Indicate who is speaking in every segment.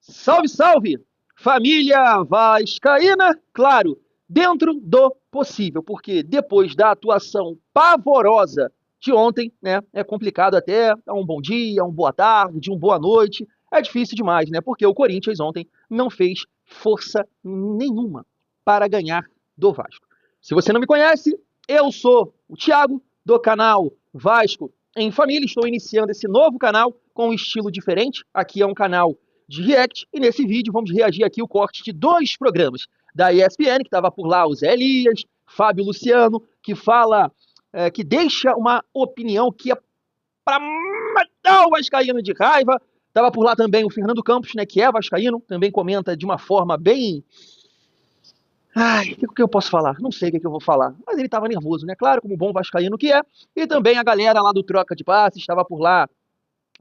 Speaker 1: Salve, salve! Família vascaína, claro, dentro do possível, porque depois da atuação pavorosa de ontem, né, é complicado até dar um bom dia, uma boa tarde, uma boa noite, é difícil demais, né, porque o Corinthians ontem não fez força nenhuma para ganhar do Vasco. Se você não me conhece, eu sou o Thiago, do canal Vasco em Família, estou iniciando esse novo canal com um estilo diferente, aqui é um canal de react, e nesse vídeo vamos reagir aqui o corte de 2 programas da ESPN, que estava por lá o Zé Elias, Fábio Luciano, que fala, que deixa uma opinião que é para matar o vascaíno de raiva. Estava por lá também o Fernando Campos, né, que é vascaíno, também comenta de uma forma bem... Ai, o que eu posso falar? Não sei o que eu vou falar, mas ele estava nervoso, né? Claro, como bom vascaíno que é. E também a galera lá do Troca de Passes estava por lá,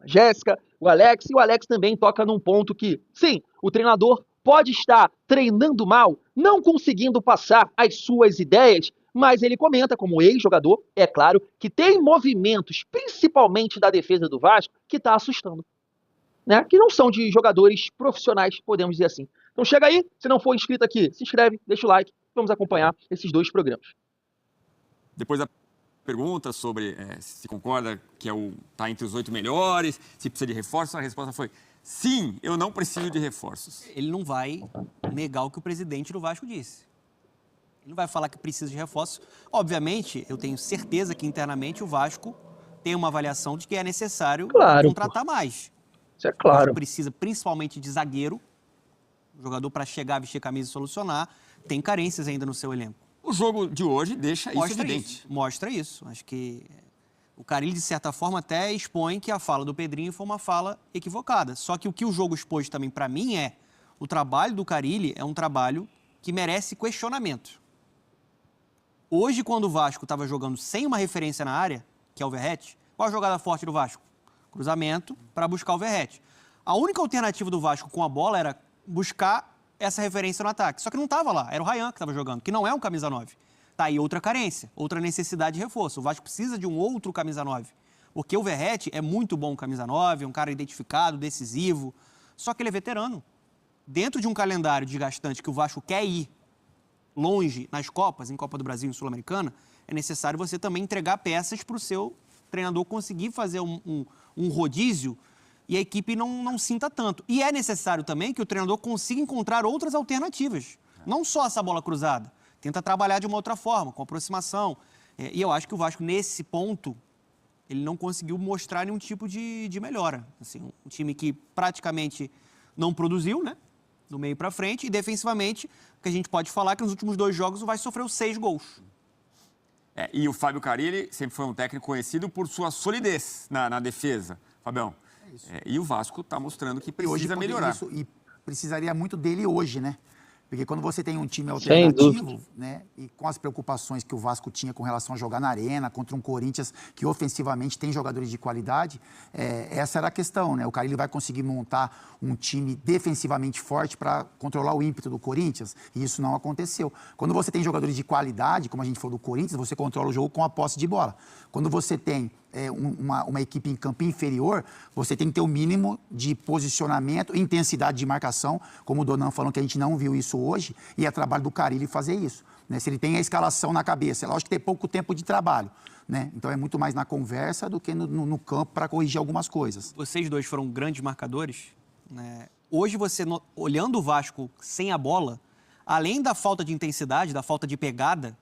Speaker 1: Jéssica, o Alex, e o Alex também toca num ponto que, sim, o treinador pode estar treinando mal, não conseguindo passar as suas ideias, mas ele comenta, como ex-jogador, é claro, que tem movimentos, principalmente da defesa do Vasco, que está assustando, né? Que não são de jogadores profissionais, podemos dizer assim. Então chega aí, se não for inscrito aqui, se inscreve, deixa o like, vamos acompanhar esses 2 programas.
Speaker 2: Depois da pergunta sobre se concorda que tá entre os 8 melhores, se precisa de reforços, a resposta foi sim, eu não preciso de reforços.
Speaker 3: Ele não vai negar o que o presidente do Vasco disse. Ele não vai falar que precisa de reforços. Obviamente, eu tenho certeza que internamente o Vasco tem uma avaliação de que é necessário contratar mais.
Speaker 1: Isso é claro.
Speaker 3: O Vasco precisa principalmente de zagueiro, jogador para chegar, vestir a camisa e solucionar. Tem carências ainda no seu elenco.
Speaker 2: O jogo de hoje deixa isso evidente.
Speaker 3: Mostra isso. Acho que o Carille, de certa forma, até expõe que a fala do Pedrinho foi uma fala equivocada. Só que o que o jogo expôs também, para mim, o trabalho do Carille é um trabalho que merece questionamento. Hoje, quando o Vasco estava jogando sem uma referência na área, que é o Verratti, qual a jogada forte do Vasco? Cruzamento para buscar o Verratti. A única alternativa do Vasco com a bola era buscar essa referência no ataque. Só que não estava lá, era o Ryan que estava jogando, que não é um camisa 9. Tá aí outra carência, outra necessidade de reforço. O Vasco precisa de um outro camisa 9. Porque o Verratti é muito bom camisa 9, é um cara identificado, decisivo. Só que ele é veterano. Dentro de um calendário desgastante que o Vasco quer ir longe nas Copas, em Copa do Brasil e Sul-Americana, é necessário você também entregar peças para o seu treinador conseguir fazer um rodízio e a equipe não sinta tanto. E é necessário também que o treinador consiga encontrar outras alternativas. Não só essa bola cruzada. Tenta trabalhar de uma outra forma, com aproximação. E eu acho que o Vasco, nesse ponto, ele não conseguiu mostrar nenhum tipo de melhora. Assim, um time que praticamente não produziu, né? Do meio para frente. E defensivamente, o que a gente pode falar é que nos últimos 2 jogos o Vasco sofreu 6 gols.
Speaker 2: E o Fábio Carille sempre foi um técnico conhecido por sua solidez na defesa. Fabião, e o Vasco está mostrando que precisa melhorar.
Speaker 4: E precisaria muito dele hoje, né? Porque quando você tem um time alternativo, né, e com as preocupações que o Vasco tinha com relação a jogar na arena, contra um Corinthians que ofensivamente tem jogadores de qualidade, essa era a questão, né? O Carille vai conseguir montar um time defensivamente forte para controlar o ímpeto do Corinthians, e isso não aconteceu. Quando você tem jogadores de qualidade, como a gente falou do Corinthians, você controla o jogo com a posse de bola. Quando você tem uma equipe em campo inferior, você tem que ter o mínimo de posicionamento e intensidade de marcação, como o Donan falou que a gente não viu isso hoje, e é trabalho do Carille fazer isso, né? Se ele tem a escalação na cabeça, é lógico que tem pouco tempo de trabalho, né? Então é muito mais na conversa do que no campo para corrigir algumas coisas.
Speaker 3: Vocês 2 foram grandes marcadores, né? Hoje você, olhando o Vasco sem a bola, além da falta de intensidade, da falta de pegada,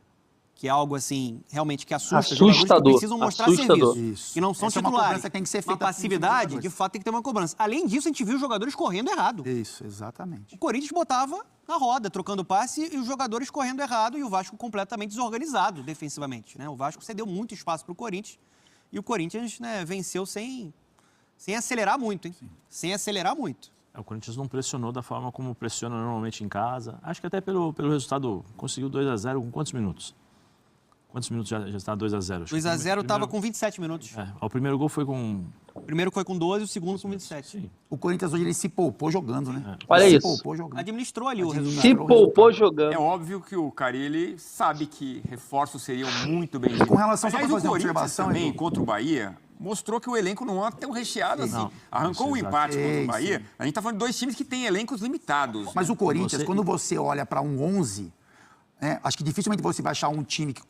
Speaker 3: que é algo assim, realmente que assusta. Jogadores que precisam mostrar serviço.
Speaker 4: Isso.
Speaker 3: E não são
Speaker 4: Essa
Speaker 3: titulares.
Speaker 4: É uma cobrança que tem que ser feita.
Speaker 3: Uma passividade, de fato, tem que ter uma cobrança. Além disso, a gente viu os jogadores correndo errado.
Speaker 4: Isso, exatamente.
Speaker 3: O Corinthians botava na roda, trocando passe, e os jogadores correndo errado, e o Vasco completamente desorganizado defensivamente, né? O Vasco cedeu muito espaço para o Corinthians, e o Corinthians, né, venceu sem acelerar muito, hein? Sim. Sem acelerar muito.
Speaker 5: O Corinthians não pressionou da forma como pressiona normalmente em casa. Acho que até pelo resultado, conseguiu 2-0 com quantos minutos? Quantos minutos já está 2-0?
Speaker 3: 2-0 estava com 27 minutos.
Speaker 5: O primeiro gol foi com...
Speaker 3: O primeiro foi com 12, o segundo com 27.
Speaker 5: Sim.
Speaker 4: O Corinthians hoje ele se poupou jogando, né?
Speaker 1: Olha
Speaker 4: se
Speaker 1: isso.
Speaker 4: Poupou jogando.
Speaker 3: Administrou ali o resultado.
Speaker 1: Se poupou jogando.
Speaker 2: É óbvio que o Carille sabe que reforços seriam muito bem-vindos.
Speaker 4: Com relação
Speaker 2: Aliás,
Speaker 4: só para fazer
Speaker 2: o
Speaker 4: uma
Speaker 2: Corinthians
Speaker 4: observação
Speaker 2: também,
Speaker 4: Edu,
Speaker 2: contra o Bahia, mostrou que o elenco não é tão recheado assim.
Speaker 5: Não,
Speaker 2: Arrancou um
Speaker 5: isso,
Speaker 2: empate contra o Bahia.
Speaker 4: sim.
Speaker 2: A gente tá falando de dois times que têm elencos limitados.
Speaker 4: Mas o Corinthians, quando você olha para um 11, acho que dificilmente você vai achar um time que,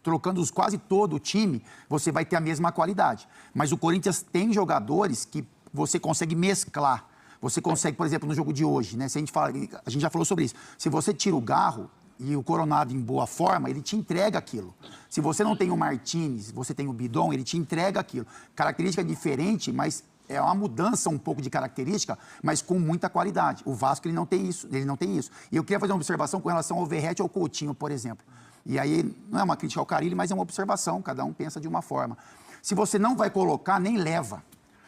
Speaker 4: trocando quase todo o time, você vai ter a mesma qualidade. Mas o Corinthians tem jogadores que você consegue mesclar. Você consegue, por exemplo, no jogo de hoje, né? Se a gente já falou sobre isso. Se você tira o Garro e o Coronado em boa forma, ele te entrega aquilo. Se você não tem o Martínez, você tem o Bidon, ele te entrega aquilo. Característica diferente, mas é uma mudança um pouco de característica, mas com muita qualidade. O Vasco, ele não tem isso. E eu queria fazer uma observação com relação ao Verratti e ao Coutinho, por exemplo. E aí, não é uma crítica ao Carille, mas é uma observação, cada um pensa de uma forma. Se você não vai colocar, nem leva.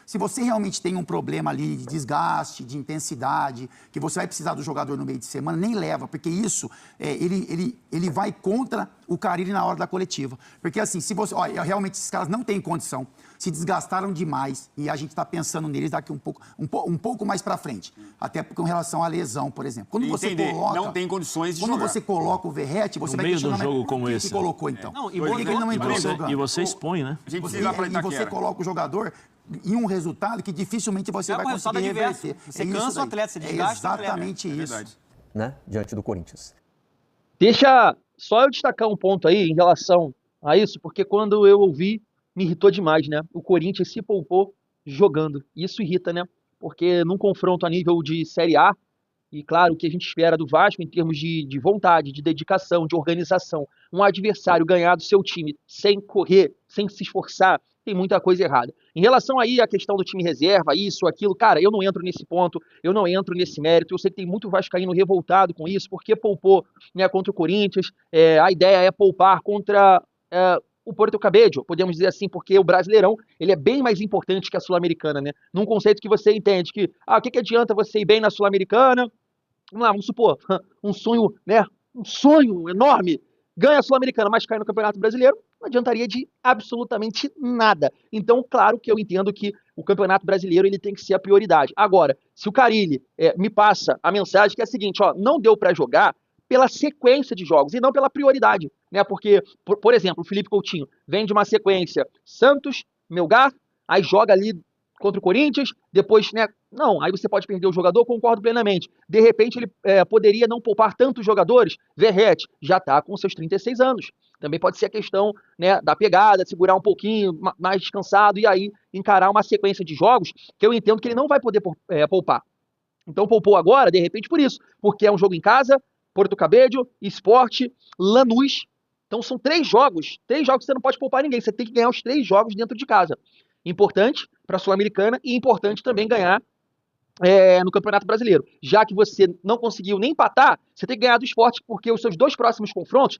Speaker 4: Se você realmente tem um problema ali de desgaste, de intensidade, que você vai precisar do jogador no meio de semana, nem leva, porque isso, ele vai contra o Carille na hora da coletiva. Porque assim, se você, realmente esses caras não têm condição, se desgastaram demais e a gente está pensando neles daqui um pouco mais para frente. Até com relação à lesão, por exemplo. Quando você coloca,
Speaker 2: não tem condições de
Speaker 4: quando
Speaker 2: jogar.
Speaker 4: você coloca o Verratti, você
Speaker 5: no
Speaker 4: vai
Speaker 5: meio de um
Speaker 4: questionar,
Speaker 5: jogo como
Speaker 4: por que
Speaker 5: esse.
Speaker 4: que colocou então?
Speaker 3: Não,
Speaker 4: Por que ele não entrou jogando?
Speaker 5: E você expõe, né?
Speaker 2: A gente precisa ir pra
Speaker 4: E
Speaker 2: Itaquera.
Speaker 4: você coloca o jogador em um resultado que dificilmente você vai
Speaker 3: com resultado
Speaker 4: conseguir
Speaker 3: adverso.
Speaker 4: reverter.
Speaker 3: Você
Speaker 4: isso
Speaker 3: cansa o
Speaker 4: daí.
Speaker 3: atleta, você desgasta o atleta.
Speaker 4: Exatamente isso.
Speaker 2: Verdade.
Speaker 6: Né, diante do Corinthians.
Speaker 1: Deixa só eu destacar um ponto aí em relação a isso, porque quando eu ouvi, me irritou demais, né? O Corinthians se poupou jogando. Isso irrita, né? Porque num confronto a nível de Série A, e claro, o que a gente espera do Vasco em termos de vontade, de dedicação, de organização, um adversário ganhar do seu time sem correr, sem se esforçar, tem muita coisa errada. Em relação aí à questão do time reserva, isso, aquilo, cara, eu não entro nesse ponto, eu não entro nesse mérito, eu sei que tem muito vascaíno revoltado com isso, porque poupou, né, contra o Corinthians, a ideia é poupar contra o Porto Cabedelo, podemos dizer assim, porque o Brasileirão, ele é bem mais importante que a Sul-Americana, né? Num conceito que você entende que, o que adianta você ir bem na Sul-Americana, vamos supor, um sonho, né, um sonho enorme, ganha a Sul-Americana, mas cai no Campeonato Brasileiro, não adiantaria de absolutamente nada. Então, claro que eu entendo que o Campeonato Brasileiro ele tem que ser a prioridade. Agora, se o Carille me passa a mensagem que é a seguinte, não deu para jogar pela sequência de jogos e não pela prioridade, né? Porque, por exemplo, o Felipe Coutinho vem de uma sequência Santos, Melgar, aí joga ali contra o Corinthians, depois, né? Não, aí você pode perder o jogador, concordo plenamente. De repente, ele poderia não poupar tantos jogadores. Verratti já está com seus 36 anos. Também pode ser a questão, né, da pegada, segurar um pouquinho mais descansado e aí encarar uma sequência de jogos que eu entendo que ele não vai poder poupar. Então, poupou agora, de repente, por isso. Porque é um jogo em casa, Porto Cabedelo, Sport, Lanús. Então, são 3 jogos. 3 jogos que você não pode poupar ninguém. Você tem que ganhar os 3 jogos dentro de casa. Importante para a Sul-Americana e importante também ganhar no Campeonato Brasileiro. Já que você não conseguiu nem empatar, você tem que ganhar do Sport, porque os seus 2 próximos confrontos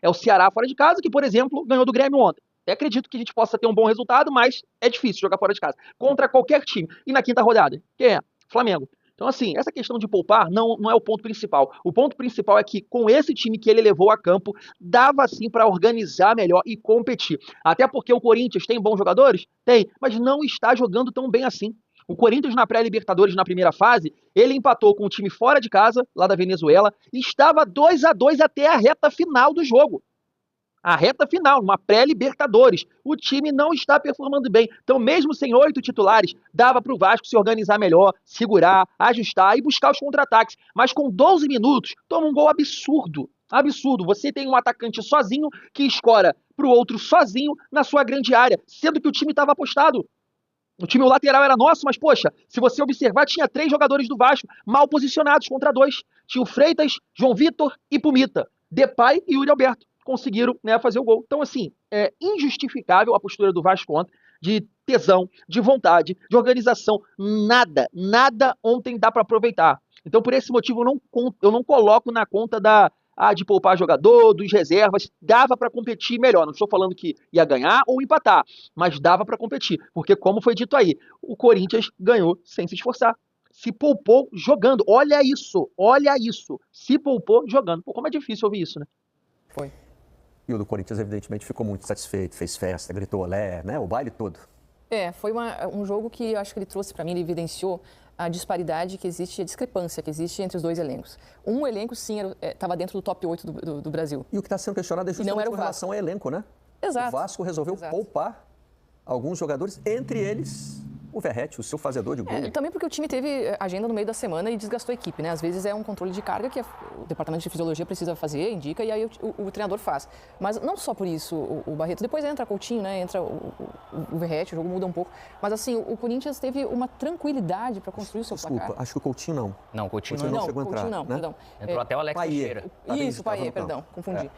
Speaker 1: é o Ceará fora de casa, que, por exemplo, ganhou do Grêmio ontem. Até acredito que a gente possa ter um bom resultado, mas é difícil jogar fora de casa. Contra qualquer time. E na quinta rodada, quem é? Flamengo. Então, assim, essa questão de poupar não é o ponto principal. O ponto principal é que, com esse time que ele levou a campo, dava sim para organizar melhor e competir. Até porque o Corinthians tem bons jogadores? Tem, mas não está jogando tão bem assim. O Corinthians, na pré-Libertadores, na primeira fase, ele empatou com o time fora de casa, lá da Venezuela, e estava 2-2 até a reta final do jogo. A reta final, uma pré-Libertadores. O time não está performando bem. Então, mesmo sem 8 titulares, dava para o Vasco se organizar melhor, segurar, ajustar e buscar os contra-ataques. Mas com 12 minutos, toma um gol absurdo. Absurdo. Você tem um atacante sozinho que escora para o outro sozinho na sua grande área, sendo que o time estava apostado. O lateral era nosso, mas, poxa, se você observar, tinha 3 jogadores do Vasco mal posicionados contra 2. Tinha o Freitas, João Vitor e Pumita. Depay e Yuri Alberto conseguiram, né, fazer o gol. Então, assim, é injustificável a postura do Vasco ontem, de tesão, de vontade, de organização. Nada ontem dá para aproveitar. Então, por esse motivo, eu não coloco na conta de poupar jogador, dos reservas. Dava para competir melhor. Não estou falando que ia ganhar ou empatar, mas dava para competir. Porque, como foi dito aí, o Corinthians ganhou sem se esforçar. Se poupou jogando. Olha isso. Se poupou jogando. Pô, como é difícil ouvir isso, né?
Speaker 6: Foi. E o do Corinthians, evidentemente, ficou muito satisfeito, fez festa, gritou olé, né? O baile todo.
Speaker 7: Foi um jogo que eu acho que ele trouxe para mim, ele evidenciou a disparidade que existe, a discrepância que existe entre os 2 elencos. Um elenco, sim, estava dentro do top 8 do Brasil.
Speaker 6: E o que está sendo questionado é justamente com relação ao elenco, né?
Speaker 7: Exato.
Speaker 6: O Vasco resolveu poupar alguns jogadores, entre eles o Verratti, o seu fazedor de gol.
Speaker 7: Também porque o time teve agenda no meio da semana e desgastou a equipe, né? Às vezes é um controle de carga que o departamento de fisiologia precisa fazer, indica, e aí o treinador faz. Mas não só por isso o Barreto. Depois entra Coutinho, né? Entra o Verratti, o jogo muda um pouco. Mas assim, o Corinthians teve uma tranquilidade para construir o seu placar.
Speaker 6: Desculpa, acho que o Coutinho não.
Speaker 8: Não, o Coutinho
Speaker 6: não chegou a entrar.
Speaker 7: Coutinho não,
Speaker 6: né?
Speaker 7: perdão.
Speaker 8: Entrou até o Alex Teixeira.
Speaker 7: Isso, o Payet, perdão, confundi.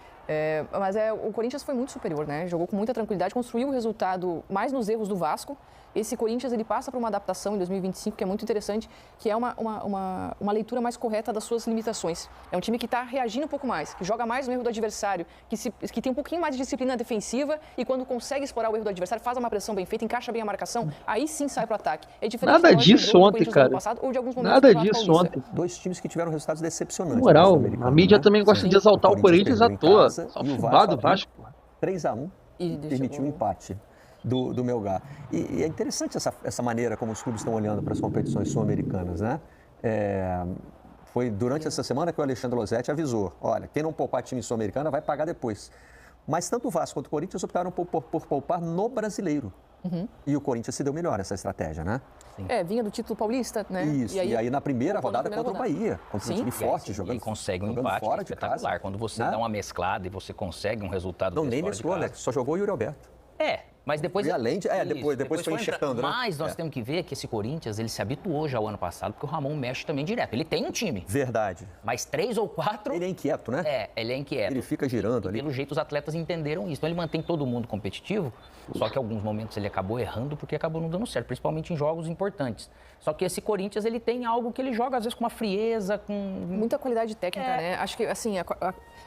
Speaker 7: Mas o Corinthians foi muito superior, né? Jogou com muita tranquilidade, construiu o resultado mais nos erros do Vasco. Esse Corinthians ele passa por uma adaptação em 2025 que é muito interessante, que é uma leitura mais correta das suas limitações. É um time que está reagindo um pouco mais, que joga mais no erro do adversário, que tem um pouquinho mais de disciplina defensiva e quando consegue explorar o erro do adversário, faz uma pressão bem feita, encaixa bem a marcação, aí sim sai para o ataque. É diferente
Speaker 1: Nada disso ontem, cara.
Speaker 7: Ou de alguns momentos
Speaker 1: Nada disso ontem.
Speaker 6: Dois times que tiveram resultados decepcionantes.
Speaker 1: Na moral, a mídia também gosta de exaltar o Corinthians à toa. Só
Speaker 6: E o
Speaker 1: fubado Vasco.
Speaker 6: 3-1 permitiu um empate do Melgar. E é interessante essa maneira como os clubes estão olhando para as competições sul-americanas, né? Foi durante essa semana que o Alexandre Losetti avisou, olha, quem não poupar time sul-americana vai pagar depois. Mas tanto o Vasco quanto o Corinthians optaram por poupar no brasileiro. E o Corinthians se deu melhor essa estratégia, né?
Speaker 7: Sim. Vinha do título paulista, né?
Speaker 6: Isso, e aí na primeira rodada contra o Bahia, contra um time forte, jogando
Speaker 8: e consegue um empate
Speaker 6: fora
Speaker 8: espetacular.
Speaker 6: De casa,
Speaker 8: quando você dá uma mesclada e você consegue um resultado
Speaker 6: nem mesclou, né? Só jogou o Yuri Alberto.
Speaker 8: Mas depois...
Speaker 6: E além de... depois foi enxertando, né?
Speaker 8: Mas nós temos que ver que esse Corinthians, ele se habituou já o ano passado, porque o Ramon mexe também direto. Ele tem um time.
Speaker 6: Verdade.
Speaker 8: Mas 3 ou 4...
Speaker 6: Ele é inquieto, né?
Speaker 8: Ele é inquieto.
Speaker 6: Ele fica girando ali.
Speaker 8: Pelo jeito, os atletas entenderam isso. Então, ele mantém todo mundo competitivo, só que em alguns momentos ele acabou errando porque acabou não dando certo, principalmente em jogos importantes. Só que esse Corinthians, ele tem algo que ele joga, às vezes, com uma frieza, com...
Speaker 7: Muita qualidade técnica, né? Acho que, assim,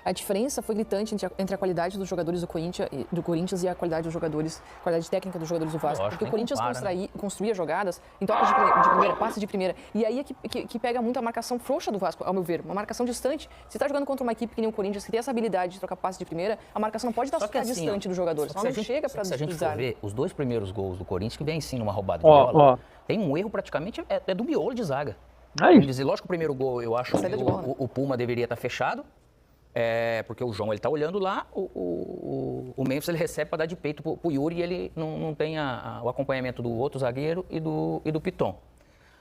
Speaker 7: a diferença foi gritante entre a qualidade dos jogadores do Corinthians e a qualidade dos jogadores, a qualidade técnica dos jogadores do Vasco. Porque o Corinthians construía jogadas em toques de primeira, passe de primeira. E aí é que pega muito a marcação frouxa do Vasco, ao meu ver. Uma marcação distante. Se está jogando contra uma equipe que nem o Corinthians, que tem essa habilidade de trocar passe de primeira, a marcação não pode estar super distante do jogador. Senão não chega para
Speaker 8: se a gente for ver, os 2 primeiros gols do Corinthians, que vem sim numa roubada de bola, tem um erro praticamente, é do miolo de zaga. Vamos dizer, lógico que o primeiro gol, eu acho que o Puma deveria estar fechado, porque o João ele está olhando lá, o Memphis ele recebe para dar de peito para o Yuri e ele não tem o acompanhamento do outro zagueiro e do Piton.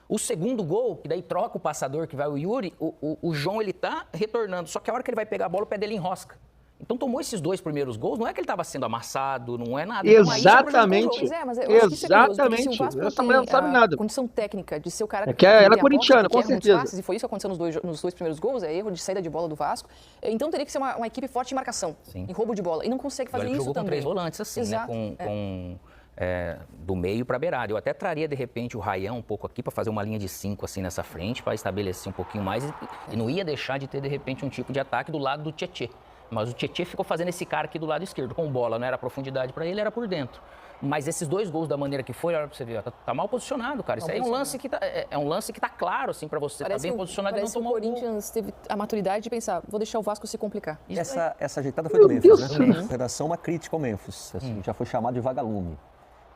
Speaker 8: O segundo gol, que daí troca o passador que vai o Yuri, o João ele está retornando, só que a hora que ele vai pegar a bola, o pé dele enrosca. Então tomou esses 2 primeiros gols, não é que ele estava sendo amassado, não é nada.
Speaker 1: Exatamente.
Speaker 7: Mas eu acho que
Speaker 1: exatamente.
Speaker 7: Essa
Speaker 1: mulher não sabe nada.
Speaker 7: Condição técnica de ser o cara
Speaker 1: que ela é corintiana, com certeza.
Speaker 7: Passes, e foi isso que aconteceu nos 2 primeiros gols, erro de saída de bola do Vasco. Então teria que ser uma equipe forte em marcação, em roubo de bola. E não consegue fazer isso
Speaker 8: jogou
Speaker 7: também.
Speaker 8: Com 3 volantes assim,
Speaker 7: exato,
Speaker 8: né? Do meio para a beirada. Eu até traria, de repente, o Rayão um pouco aqui para fazer uma linha de 5 assim nessa frente, para estabelecer um pouquinho mais e não ia deixar de ter, de repente, um tipo de ataque do lado do Tietê. Mas o Tietê ficou fazendo esse cara aqui do lado esquerdo, com bola, não era profundidade para ele, era por dentro. Mas esses 2 gols da maneira que foi, olha pra você ver, tá mal posicionado, cara. Isso aí é um lance que tá claro, assim, para você. Tá bem posicionado e não tomou.
Speaker 7: O Corinthians teve a maturidade de pensar, vou deixar o Vasco se complicar.
Speaker 6: Essa ajeitada foi do Memphis, né? A redação uma crítica ao Memphis. Assim, já foi chamado de vagalume.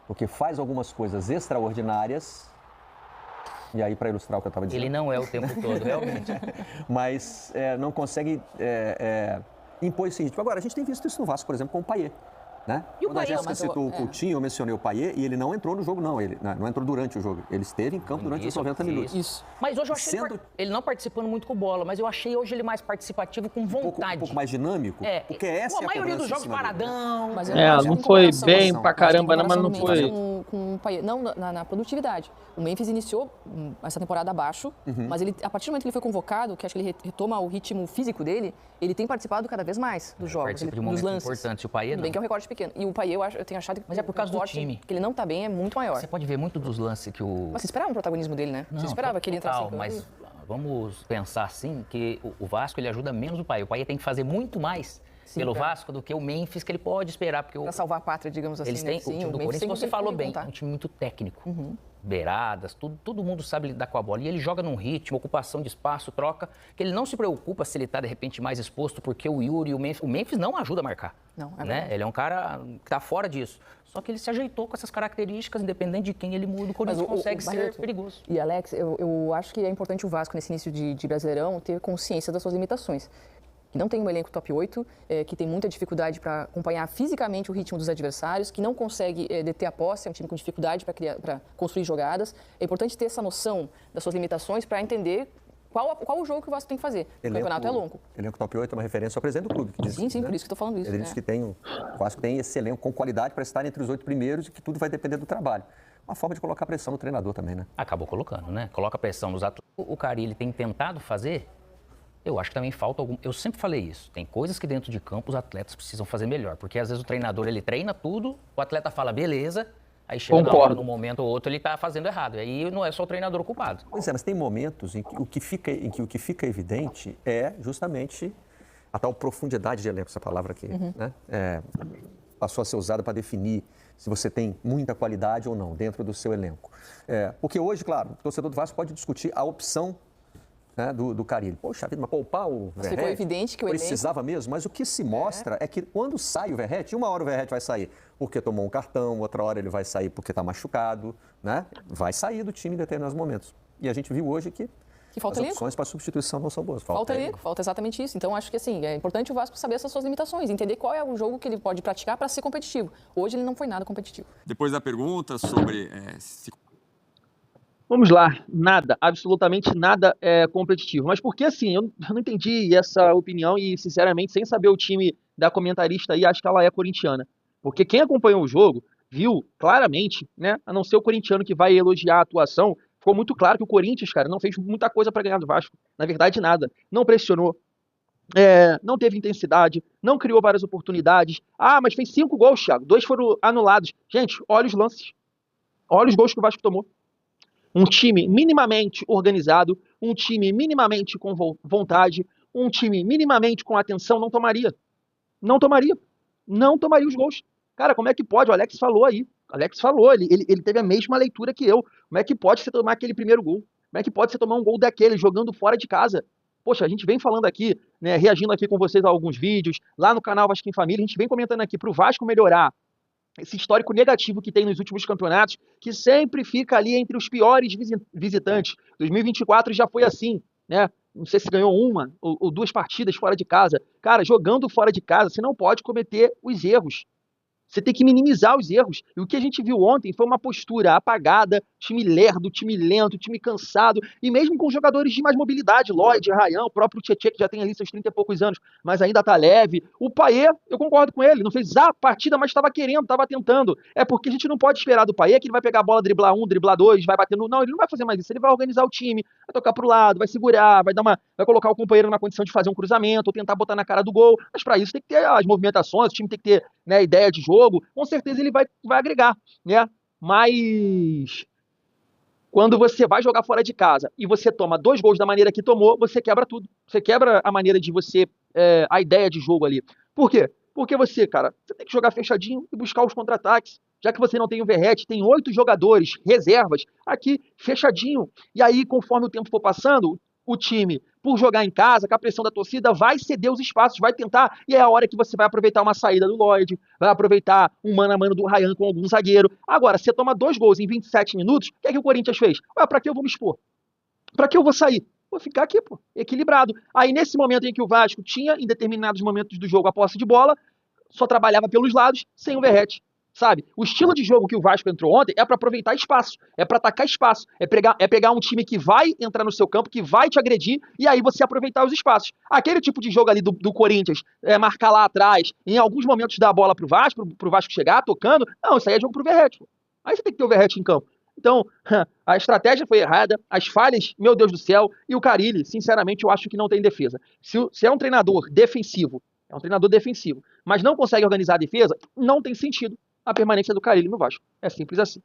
Speaker 6: Porque faz algumas coisas extraordinárias. E aí, para ilustrar o que eu estava dizendo.
Speaker 8: Ele não é o tempo todo, realmente.
Speaker 6: Mas não consegue impor esse ritmo. Agora, a gente tem visto isso no Vasco, por exemplo, com o Payet. Né? Quando a Jéssica citou o Coutinho, eu mencionei o Payet e ele não entrou no jogo, não. Ele não entrou durante o jogo. Ele esteve em campo durante os 90 minutos.
Speaker 7: Isso.
Speaker 8: Mas hoje eu achei ele não participando muito com bola, mas eu achei hoje ele mais participativo com vontade.
Speaker 6: Um pouco mais dinâmico? Porque essa
Speaker 8: a maioria dos jogos paradão.
Speaker 7: Mas
Speaker 1: não foi bem pra caramba, mas não foi.
Speaker 7: Com o Payet. Não, na produtividade. O Memphis iniciou essa temporada abaixo, mas ele, a partir do momento que ele foi convocado, que acho que ele retoma o ritmo físico dele, ele tem participado cada vez mais dos jogos, dos lances.
Speaker 8: Importante. O Payet não.
Speaker 7: Bem que é um recorte pequeno. E o Payet, eu tenho achado que...
Speaker 8: Mas é por causa do time.
Speaker 7: Que ele não tá bem, é muito maior.
Speaker 8: Você pode ver muito dos lances que o...
Speaker 7: Mas você esperava um protagonismo dele, né? Você esperava que ele entrasse em campo.
Speaker 8: Mas vamos pensar assim, que o Vasco, ele ajuda menos o Payet. O Payet tem que fazer muito mais pelo Vasco do que o Memphis, que ele pode esperar. Pra
Speaker 7: salvar a pátria, digamos assim.
Speaker 8: Eles têm, o time do Corinthians, você falou bem, é um time muito técnico. Beiradas, todo mundo sabe lidar com a bola. E ele joga num ritmo, ocupação de espaço, troca, que ele não se preocupa se ele está, de repente, mais exposto, porque o Yuri e o Memphis não ajuda a marcar.
Speaker 7: Não,
Speaker 8: né? Ele é um cara que está fora disso. Só que ele se ajeitou com essas características, independente de quem ele muda, o Corinthians consegue ser perigoso.
Speaker 7: E, Alex, eu acho que é importante o Vasco, nesse início de Brasileirão, ter consciência das suas limitações. que não tem um elenco top 8, que tem muita dificuldade para acompanhar fisicamente o ritmo dos adversários, que não consegue deter a posse, é um time com dificuldade para construir jogadas. É importante ter essa noção das suas limitações para entender qual o jogo que o Vasco tem que fazer. O campeonato é longo.
Speaker 6: Elenco top 8 é uma referência ao presidente do clube. Que diz,
Speaker 7: sim, por isso que estou falando isso.
Speaker 6: Ele disse que o Vasco tem esse elenco com qualidade para estar entre os 8 primeiros e que tudo vai depender do trabalho. Uma forma de colocar pressão no treinador também, né?
Speaker 8: Acabou colocando, né? Coloca pressão nos atletas. O Carille tem tentado fazer, eu acho que também falta algum... Eu sempre falei isso, tem coisas que dentro de campo os atletas precisam fazer melhor, porque às vezes o treinador, ele treina tudo, o atleta fala, beleza, aí chega na hora, num momento ou outro, ele está fazendo errado. E aí não é só o treinador o culpado.
Speaker 6: Pois é, mas tem momentos em que o que fica evidente é justamente a tal profundidade de elenco, essa palavra aqui, né? Passou a ser usada para definir se você tem muita qualidade ou não dentro do seu elenco. Porque hoje, claro, o torcedor do Vasco pode discutir a opção, né, do Carille. Poxa vida, mas poupar o Verratti,
Speaker 7: ficou evidente que o
Speaker 6: precisava mesmo, mas o que se mostra é que quando sai o Verratti, uma hora o Verratti vai sair porque tomou um cartão, outra hora ele vai sair porque está machucado, né? Vai sair do time em determinados momentos. E a gente viu hoje que
Speaker 7: falta
Speaker 6: as opções para substituição não são boas.
Speaker 7: Falta elenco, falta exatamente isso. Então, acho que assim, é importante o Vasco saber essas suas limitações, entender qual é o jogo que ele pode praticar para ser competitivo. Hoje ele não foi nada competitivo.
Speaker 2: Depois da pergunta sobre...
Speaker 1: Vamos lá, nada, absolutamente nada é competitivo. Mas por que assim? Eu não entendi essa opinião e, sinceramente, sem saber o time da comentarista aí, acho que ela é corintiana. Porque quem acompanhou o jogo viu claramente, né, a não ser o corintiano que vai elogiar a atuação, ficou muito claro que o Corinthians, cara, não fez muita coisa para ganhar do Vasco. Na verdade, nada. Não pressionou, não teve intensidade, não criou várias oportunidades. Ah, mas fez 5 gols, Thiago. 2 foram anulados. Gente, olha os lances. Olha os gols que o Vasco tomou. Um time minimamente organizado, um time minimamente com vontade, um time minimamente com atenção não tomaria. Não tomaria. Não tomaria os gols. Cara, como é que pode? O Alex falou aí. O Alex falou, ele teve a mesma leitura que eu. Como é que pode você tomar aquele primeiro gol? Como é que pode você tomar um gol daquele, jogando fora de casa? Poxa, a gente vem falando aqui, né, reagindo aqui com vocês a alguns vídeos, lá no canal Vasco em Família, a gente vem comentando aqui pro Vasco melhorar esse histórico negativo que tem nos últimos campeonatos, que sempre fica ali entre os piores visitantes. 2024 já foi assim, né? Não sei se ganhou 1 ou 2 partidas fora de casa. Cara, jogando fora de casa, você não pode cometer os erros. Você tem que minimizar os erros. E o que a gente viu ontem foi uma postura apagada, time lerdo, time lento, time cansado, e mesmo com jogadores de mais mobilidade, Lloyd, Ryan, o próprio Tietê, que já tem ali seus 30 e poucos anos, mas ainda tá leve. O Payet, eu concordo com ele, não fez a partida, mas estava querendo, estava tentando. É porque a gente não pode esperar do Payet que ele vai pegar a bola, driblar 1, driblar 2, vai batendo. Não, ele não vai fazer mais isso. Ele vai organizar o time, vai tocar pro lado, vai segurar, vai colocar o companheiro na condição de fazer um cruzamento, ou tentar botar na cara do gol. Mas para isso tem que ter as movimentações, o time tem que ter, né, ideia de jogo. Com certeza ele vai agregar, né? Mas quando você vai jogar fora de casa e você toma 2 gols da maneira que tomou, você quebra tudo. Você quebra a maneira de você, a ideia de jogo ali. Por quê? Porque você, cara, você tem que jogar fechadinho e buscar os contra-ataques. Já que você não tem o Verratti, tem 8 jogadores, reservas, aqui fechadinho. E aí, conforme o tempo for passando, o time, por jogar em casa, com a pressão da torcida, vai ceder os espaços, vai tentar, e é a hora que você vai aproveitar uma saída do Lloyd, vai aproveitar um mano a mano do Ryan com algum zagueiro. Agora, você toma 2 gols em 27 minutos, o que é que o Corinthians fez? Ué, pra que eu vou me expor? Pra que eu vou sair? Vou ficar aqui, pô, equilibrado. Aí, nesse momento em que o Vasco tinha, em determinados momentos do jogo, a posse de bola, só trabalhava pelos lados, sem o Verratti. Sabe? O estilo de jogo que o Vasco entrou ontem é para aproveitar espaço, é para atacar espaço, é pegar um time que vai entrar no seu campo, que vai te agredir, e aí você aproveitar os espaços. Aquele tipo de jogo ali do Corinthians, marcar lá atrás, em alguns momentos dar a bola pro Vasco chegar tocando, não, isso aí é jogo pro Verratti. Pô. Aí você tem que ter o Verratti em campo. Então, a estratégia foi errada, as falhas, meu Deus do céu, e o Carille, sinceramente, eu acho que não tem defesa. Se é um treinador defensivo, mas não consegue organizar a defesa, não tem sentido a permanência do Carille no Vasco. É simples assim.